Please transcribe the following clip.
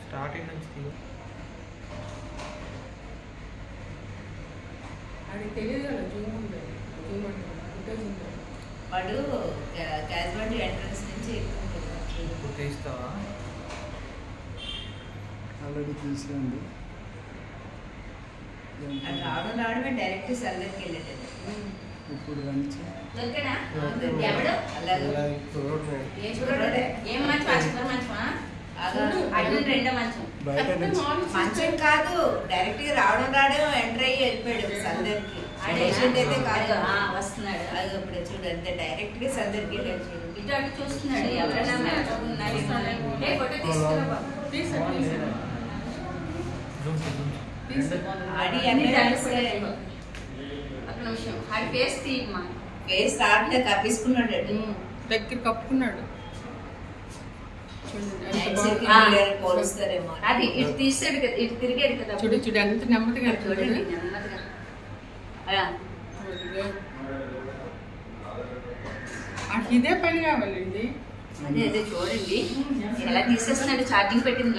starting నుంచి అది తెలియదు కదా జూమ్ ఉంటుంది వాడు క్యాజువాలిటీ ఎంట్రన్స్ నుంచి ఇప్పుడు తీస్తావా ఆల్రెడీ తీసేయండి రావడమే డైరెక్ట్ సల్దర్కి వెళ్ళేటది ఇప్పుడు రండి దొరికనా ఎవడు అలాగే ఏం మంచి అటు రెండో మంచం మంచం కాదు డైరెక్ట్ గా రావడం ఎంటర్ అయ్యి వెళ్ళిపోయాడు సల్దర్కి పేషెంట్ అయితే కాదు వస్తున్నాడు అది ఇప్పుడు చూడు అంతే డైరెక్ట్ గా సల్దర్కి వెళ్ళాడు చూడు ఇటు అటు చూస్తున్నాడు ఎవరైనా ఫోటో తీసుకురా అక్కడ విషయం ఆడి ఫేస్ తీయమ్మా ఫేస్ తాట్లే కప్పించుకున్నాడు దగ్గర కప్పుకున్నాడు అది ఇటు తీసాడు కదా ఇటు తిరిగాడు కదా చూడు చూడు ఎంత నెమ్మదిగా చూడండి నెమ్మదిగా ఇదే పని కావాలండి అదే అదే చూడండి ఎలా తీసేస్తున్నాడు ఛార్జింగ్ పెట్టింది